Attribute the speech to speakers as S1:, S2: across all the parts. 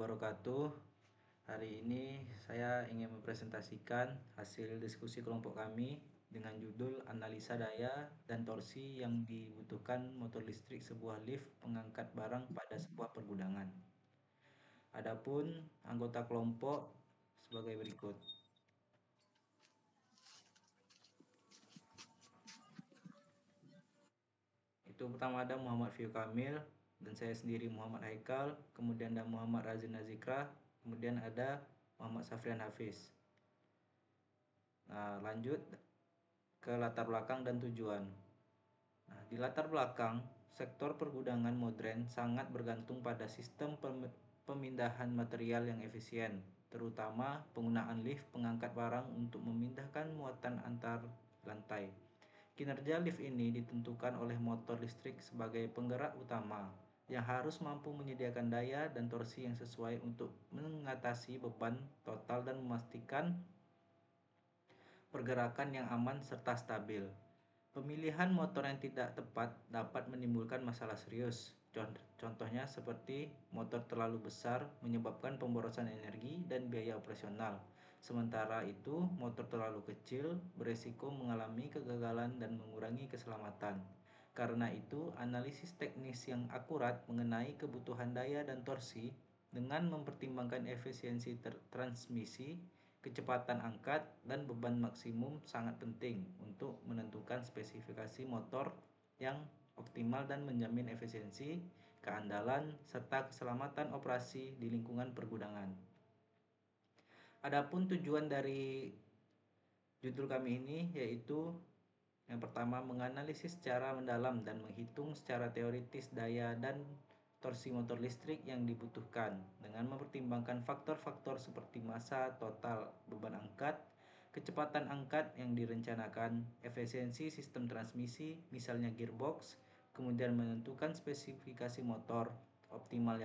S1: wabarakatuh. Hari ini saya ingin mempresentasikan hasil diskusi kelompok kami dengan judul Analisa Daya dan Torsi yang dibutuhkan motor listrik sebuah lift pengangkat barang pada sebuah pergudangan. Adapun anggota kelompok sebagai berikut. Itu pertama ada Muhammad Fiu Kamil dan saya sendiri Muhammad Haikal, kemudian ada Muhammad Razin Nazikra, kemudian ada Muhammad Safrian Hafiz. Nah, lanjut ke latar belakang dan tujuan. Nah, di latar belakang, sektor pergudangan modern sangat bergantung pada sistem pemindahan material yang efisien, terutama penggunaan lift pengangkat barang untuk memindahkan muatan antar lantai. Kinerja lift ini ditentukan oleh motor listrik sebagai penggerak utama yang harus mampu menyediakan daya dan torsi yang sesuai untuk mengatasi beban total dan memastikan pergerakan yang aman serta stabil. Pemilihan motor yang tidak tepat dapat menimbulkan masalah serius. Contohnya seperti motor terlalu besar menyebabkan pemborosan energi dan biaya operasional. Sementara itu, motor terlalu kecil beresiko mengalami kegagalan dan mengurangi keselamatan. Karena itu, analisis teknis yang akurat mengenai kebutuhan daya dan torsi dengan mempertimbangkan efisiensi transmisi, kecepatan angkat, dan beban maksimum sangat penting untuk menentukan spesifikasi motor yang optimal dan menjamin efisiensi, keandalan, serta keselamatan operasi di lingkungan pergudangan. Adapun tujuan dari judul kami ini yaitu yang pertama, menganalisis secara mendalam dan menghitung secara teoritis daya dan torsi motor listrik yang dibutuhkan dengan mempertimbangkan faktor-faktor seperti massa total beban angkat, kecepatan angkat yang direncanakan, efisiensi sistem transmisi, misalnya gearbox, kemudian menentukan spesifikasi motor optimal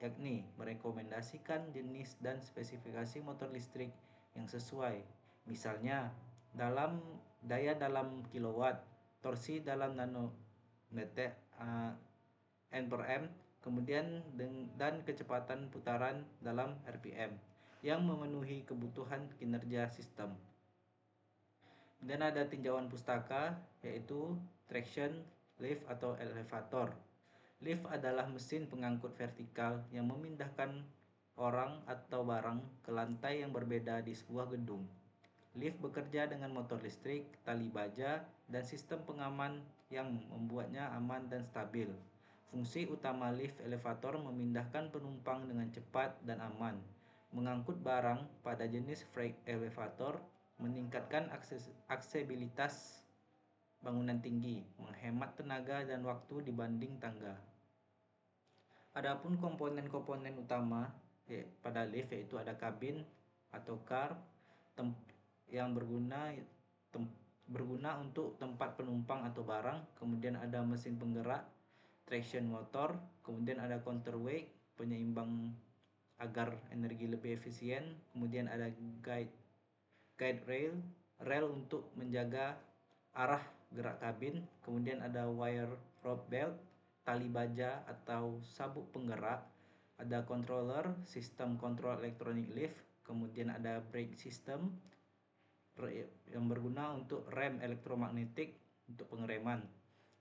S1: yakni merekomendasikan jenis dan spesifikasi motor listrik yang sesuai. Misalnya, dalam daya dalam kilowatt, torsi dalam nanometer N per M, kemudian dan kecepatan putaran dalam RPM yang memenuhi kebutuhan kinerja sistem. Dan ada tinjauan pustaka yaitu traction lift atau elevator. Lift adalah mesin pengangkut vertikal yang memindahkan orang atau barang ke lantai yang berbeda di sebuah gedung. Lift bekerja dengan motor listrik, tali baja, dan sistem pengaman yang membuatnya aman dan stabil. Fungsi utama lift elevator memindahkan penumpang dengan cepat dan aman, mengangkut barang pada jenis freight elevator, meningkatkan aksesibilitas bangunan tinggi, menghemat tenaga dan waktu dibanding tangga. Adapun komponen-komponen utama pada lift yaitu ada kabin atau car yang berguna untuk tempat penumpang atau barang, kemudian ada mesin penggerak, traction motor, kemudian ada counterweight, penyeimbang agar energi lebih efisien, kemudian ada guide rel untuk menjaga arah gerak kabin, kemudian ada wire rope belt, tali baja atau sabuk penggerak, ada controller, sistem kontrol elektronik lift, kemudian ada brake system yang berguna untuk rem elektromagnetik untuk pengereman.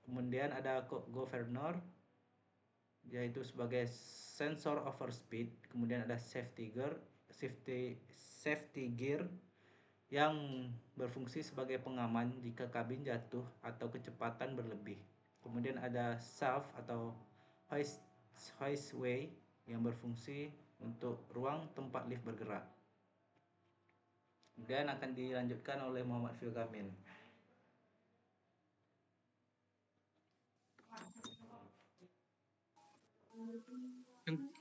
S1: Kemudian ada governor yaitu sebagai sensor overspeed, kemudian ada safety gear yang berfungsi sebagai pengaman jika kabin jatuh atau kecepatan berlebih. Kemudian ada shaft atau hoistway yang berfungsi untuk ruang tempat lift bergerak. Dan akan dilanjutkan oleh Muhammad Fiu Kamil.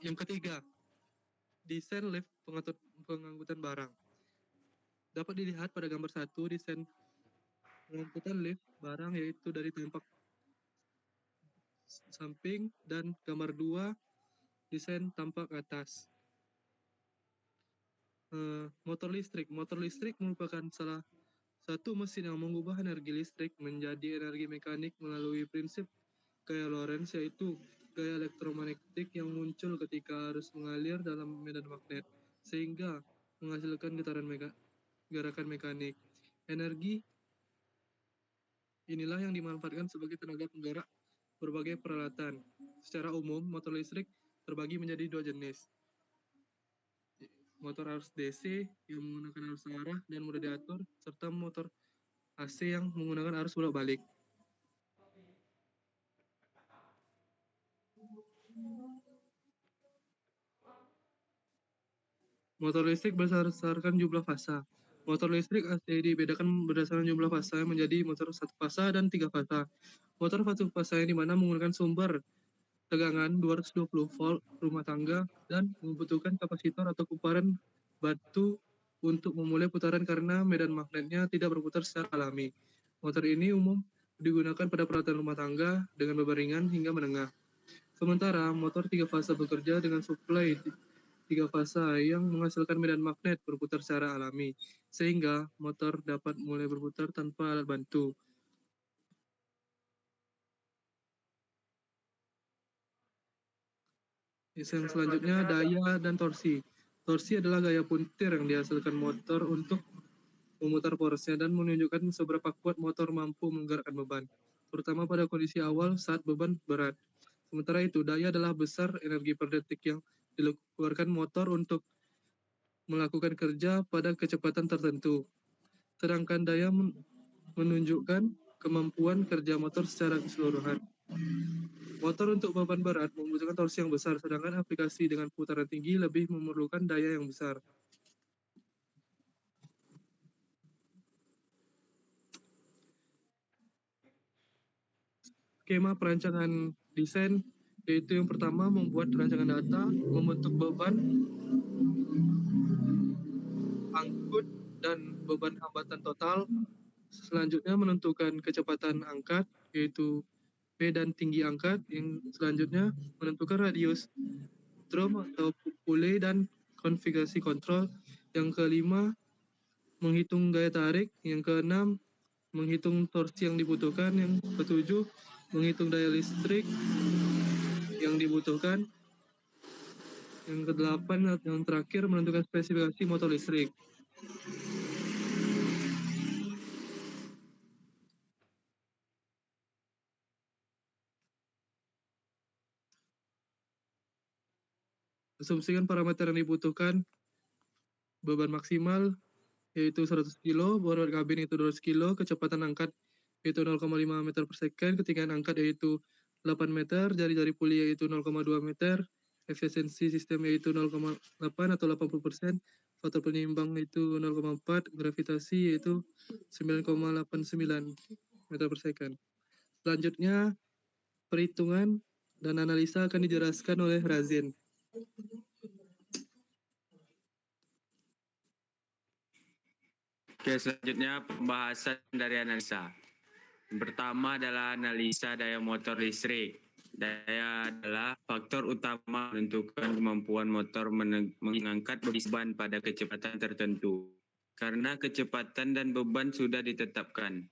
S2: Yang ketiga, desain lift pengangkutan barang. Dapat dilihat pada gambar 1 desain pengangkutan lift barang yaitu dari tampak samping, dan gambar 2 desain tampak atas. Motor listrik merupakan salah satu mesin yang mengubah energi listrik menjadi energi mekanik melalui prinsip gaya Lorentz, yaitu gaya elektromagnetik yang muncul ketika arus mengalir dalam medan magnet, sehingga menghasilkan gerakan mekanik. Energi inilah yang dimanfaatkan sebagai tenaga penggerak berbagai peralatan. Secara umum, motor listrik terbagi menjadi dua jenis. Motor arus DC yang menggunakan arus arah dan mudah diatur, serta motor AC yang menggunakan arus bolak-balik. Motor listrik berdasarkan jumlah fasa. Motor listrik AC dibedakan berdasarkan jumlah fasa menjadi motor satu fasa dan tiga fasa. Motor satu fasa yang dimana menggunakan sumber tegangan 220 volt rumah tangga dan membutuhkan kapasitor atau kumparan batu untuk memulai putaran karena medan magnetnya tidak berputar secara alami. Motor ini umum digunakan pada peralatan rumah tangga dengan beban ringan hingga menengah. Sementara motor tiga fasa bekerja dengan suplai tiga fasa yang menghasilkan medan magnet berputar secara alami, sehingga motor dapat mulai berputar tanpa alat bantu. Yang selanjutnya daya dan torsi. Torsi adalah gaya puntir yang dihasilkan motor untuk memutar porosnya dan menunjukkan seberapa kuat motor mampu menggerakkan beban, terutama pada kondisi awal saat beban berat. Sementara itu, daya adalah besar energi per detik yang dikeluarkan motor untuk melakukan kerja pada kecepatan tertentu. Sedangkan daya menunjukkan kemampuan kerja motor secara keseluruhan. Motor untuk beban berat membutuhkan torsi yang besar, sedangkan aplikasi dengan putaran tinggi lebih memerlukan daya yang besar. Skema perancangan desain yaitu yang pertama membuat rancangan data, membentuk beban, angkut, dan beban hambatan total. Selanjutnya menentukan kecepatan angkat yaitu P dan tinggi angkat. Yang selanjutnya menentukan radius drum atau pule dan konfigurasi kontrol. Yang kelima menghitung gaya tarik. Yang keenam menghitung torsi yang dibutuhkan. Yang ketujuh menghitung daya listrik yang dibutuhkan. Yang kedelapan yang terakhir menentukan spesifikasi motor listrik. Asumsikan parameter yang dibutuhkan: beban maksimal yaitu 100 kilo, bobot kabin itu 200 kilo, kecepatan angkat yaitu 0,5 meter per second, ketinggian angkat yaitu 8 meter, jari-jari puli yaitu 0,2 meter, efisiensi sistem yaitu 0,8 atau 80%, faktor penyeimbang yaitu 0,4, gravitasi yaitu 9,89 meter per second. Selanjutnya, perhitungan dan analisa akan dijelaskan oleh Razin.
S3: Oke, selanjutnya pembahasan dari analisa. Yang pertama adalah analisa daya motor listrik. Daya adalah faktor utama menentukan kemampuan motor mengangkat beban pada kecepatan tertentu. Karena kecepatan dan beban sudah ditetapkan,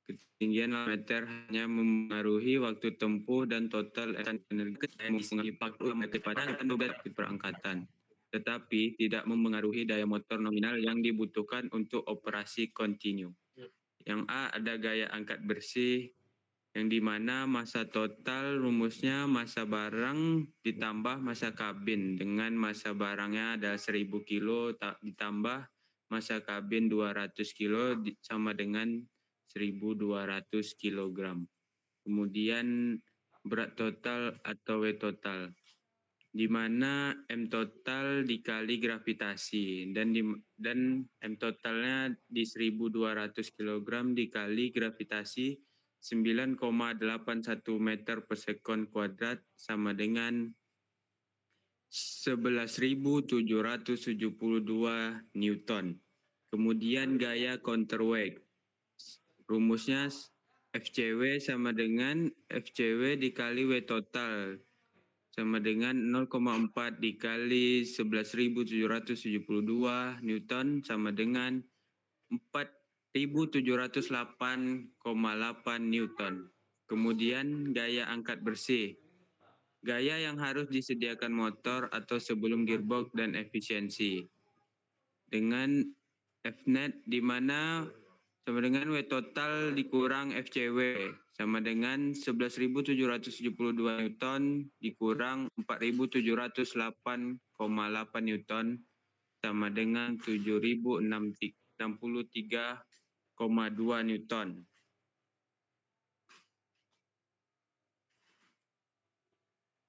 S3: ketinggian meter hanya mempengaruhi waktu tempuh dan total energi yang mempengaruhi faktor kecepatan dan beban di perangkatan, tetapi tidak mempengaruhi daya motor nominal yang dibutuhkan untuk operasi kontinu. Yang A ada gaya angkat bersih, yang dimana massa total rumusnya massa barang ditambah massa kabin, dengan massa barangnya ada 1000 kilo ditambah massa kabin 200 kilo sama dengan 1200 kilogram. Kemudian berat total atau W total, di mana M total dikali gravitasi, dan M totalnya di 1200 kg dikali gravitasi 9,81 meter per sekon kuadrat sama dengan 11.772 Newton. Kemudian gaya counterweight, rumusnya FCW sama dengan FCW dikali W total sama dengan 0,4 dikali 11.772 Newton sama dengan 4.708,8 Newton. Kemudian gaya angkat bersih, Gaya yang harus disediakan motor atau sebelum gearbox dan efisiensi. Dengan Fnet di mana sama dengan W total dikurang FCW sama dengan 11.772 Newton dikurang 4.708,8 Newton sama dengan 7.063,2 Newton.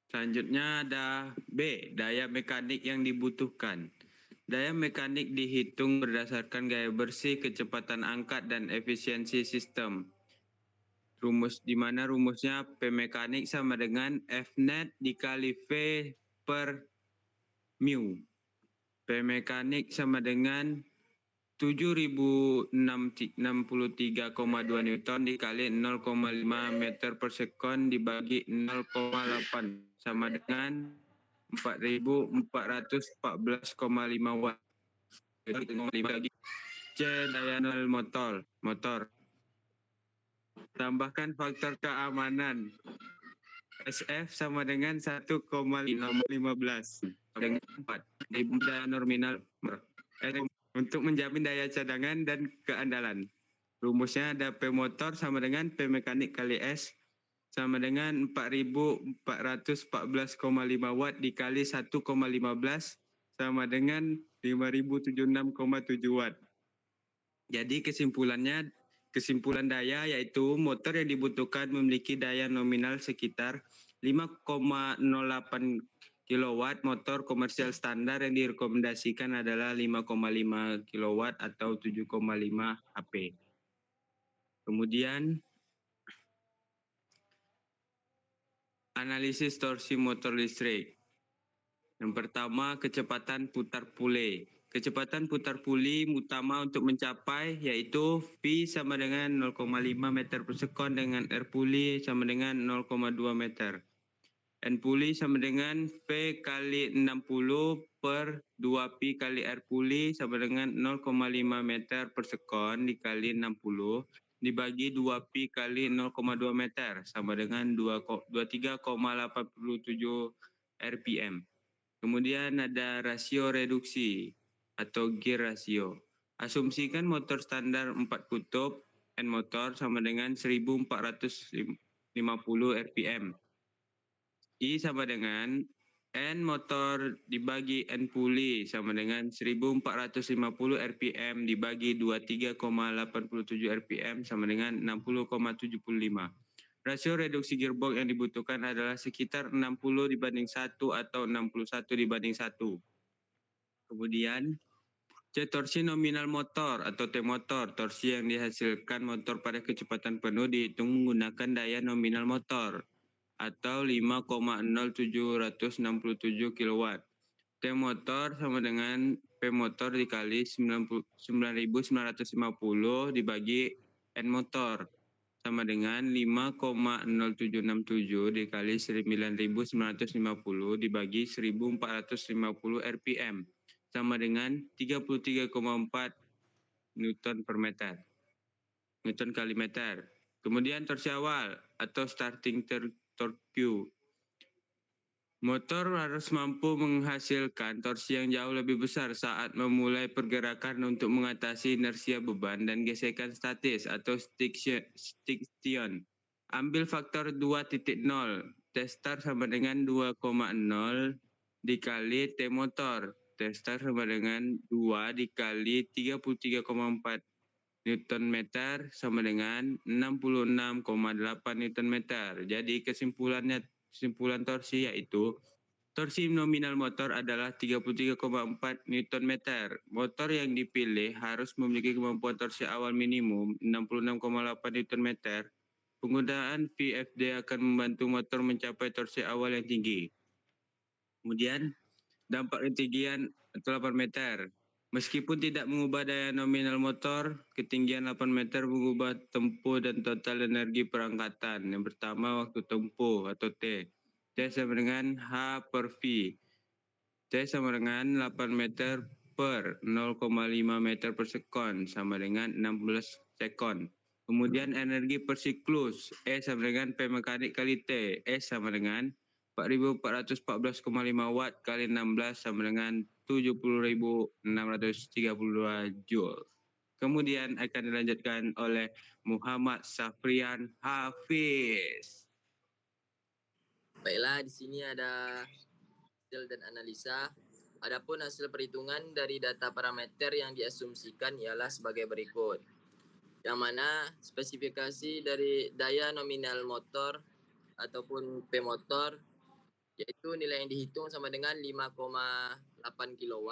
S3: Selanjutnya ada B, daya mekanik yang dibutuhkan. Daya mekanik dihitung berdasarkan gaya bersih, kecepatan angkat, dan efisiensi sistem. Di mana rumusnya P mekanik sama dengan F net dikali V per mu. P mekanik sama dengan 7.063,2 Newton dikali 0,5 meter per sekon dibagi 0,8 sama dengan 4.414,5 watt. C daya nol motor. Tambahkan faktor keamanan. SF sama dengan 1,15 dengan 4 daya nominal untuk menjamin daya cadangan dan keandalan. Rumusnya ada P motor sama dengan P mekanik kali S sama dengan 4.414,5 watt dikali 1,15 sama dengan 5.076,7 watt. Jadi kesimpulan daya yaitu motor yang dibutuhkan memiliki daya nominal sekitar 5,08 kW, motor komersial standar yang direkomendasikan adalah 5,5 kW atau 7,5 HP. Kemudian analisis torsi motor listrik. Yang pertama, kecepatan putar puli. Kecepatan putar puli utama untuk mencapai yaitu V sama dengan 0,5 meter per sekon dengan R puli sama dengan 0,2 meter. N puli sama dengan V kali 60 per 2P kali R puli sama dengan 0,5 meter per sekon dikali 60 dibagi 2P kali 0,2 meter sama dengan 23,87 RPM. Kemudian ada rasio reduksi atau gear ratio. Asumsikan motor standar 4 kutub N motor sama dengan 1450 RPM. I sama dengan N motor dibagi N puli sama dengan 1450 RPM dibagi 23,87 RPM sama dengan 60,75. Rasio reduksi gearbox yang dibutuhkan adalah sekitar 60 dibanding 1 atau 61 dibanding 1. Kemudian C torsi nominal motor atau T motor. Torsi yang dihasilkan motor pada kecepatan penuh dihitung menggunakan daya nominal motor atau 5,0767 kW. T motor sama dengan P motor dikali 9.950 dibagi N motor sama dengan 5,0767 dikali 9.950 dibagi 1.450 RPM sama dengan 33,4 Newton per meter. Newton kali meter. Kemudian torsi awal atau starting torque. Motor harus mampu menghasilkan torsi yang jauh lebih besar saat memulai pergerakan untuk mengatasi inersia beban dan gesekan statis atau stiction. Ambil faktor 2.0, T start sama dengan 2,0 dikali T motor. T start sama dengan 2 dikali 33,4 Newton meter sama dengan 66,8 Newton meter. Jadi kesimpulan torsi yaitu torsi nominal motor adalah 33,4 Newton meter. Motor yang dipilih harus memiliki kemampuan torsi awal minimum 66,8 Newton meter. Penggunaan VFD akan membantu motor mencapai torsi awal yang tinggi. Kemudian dampak ketinggian atau 8 meter. Meskipun tidak mengubah daya nominal motor, ketinggian 8 meter mengubah tempuh dan total energi perangkatan. Yang pertama waktu tempuh atau T. T sama dengan H per V. T sama dengan 8 meter per 0,5 meter per sekon sama dengan 16 sekon. Kemudian energi per siklus, E sama dengan P mekanik kali T. S sama dengan 4.414,5 watt kali 16 sama dengan 70.632 joule. Kemudian akan dilanjutkan oleh Muhammad Safrian Hafiz.
S4: Baiklah, di sini ada hasil dan analisa. Adapun hasil perhitungan dari data parameter yang diasumsikan ialah sebagai berikut. Yang mana spesifikasi dari daya nominal motor ataupun P motor yaitu nilai yang dihitung sama dengan 5,8 kW.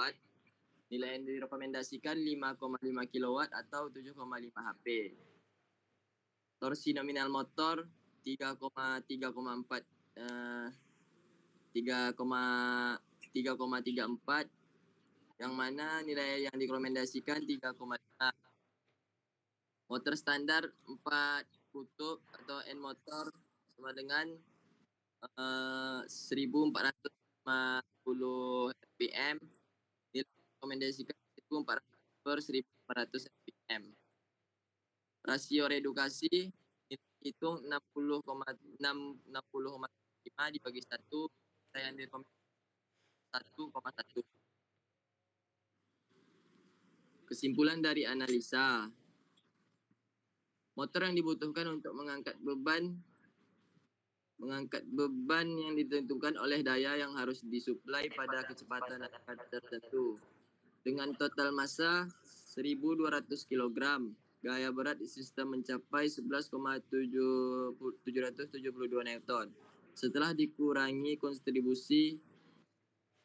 S4: Nilai yang direkomendasikan 5,5 kW atau 7,5 HP. Torsi nominal motor 3,34 yang mana nilai yang direkomendasikan 3,5. Motor standar 4 kutub atau N motor sama dengan 1450 rpm. Nilai rekomendasikan 1400 per 1400 rpm. Rasio redukasi hitung 60,5 dibagi 1, yang direkomendasikan 1,1. Kesimpulan dari analisa. Motor yang dibutuhkan untuk mengangkat beban yang ditentukan oleh daya yang harus disuplai pada kecepatan tertentu. Dengan total massa 1.200 kg, gaya berat sistem mencapai 11,772 Newton. Setelah dikurangi kontribusi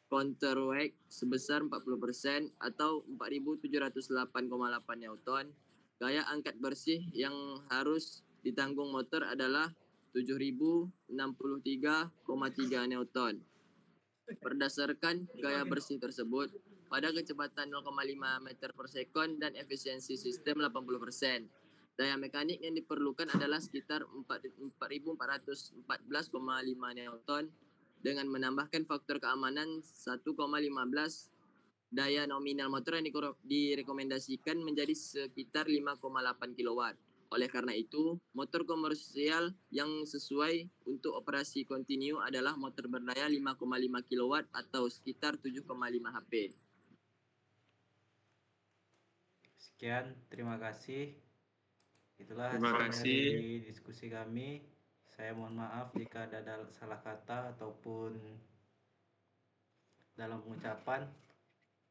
S4: counterweight sebesar 40% atau 4.708,8 Newton, gaya angkat bersih yang harus ditanggung motor adalah 7.063,3 Newton. Berdasarkan gaya bersih tersebut, pada kecepatan 0,5 meter per sekon dan efisiensi sistem 80%, daya mekanik yang diperlukan adalah sekitar 4.414,5 Newton dengan menambahkan faktor keamanan 1,15. Daya nominal motor yang direkomendasikan menjadi sekitar 5,8 kW. Oleh karena itu, motor komersial yang sesuai untuk operasi kontinu adalah motor berdaya 5,5 kW atau sekitar 7,5 HP.
S1: Sekian, terima kasih. Itulah
S3: Terima
S1: hasil
S3: kasih.
S1: dari diskusi kami. Saya mohon maaf jika ada salah kata ataupun dalam pengucapan.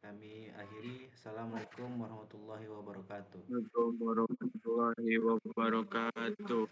S1: Kami akhiri. Assalamualaikum warahmatullahi wabarakatuh.
S3: Assalamualaikum warahmatullahi wabarakatuh.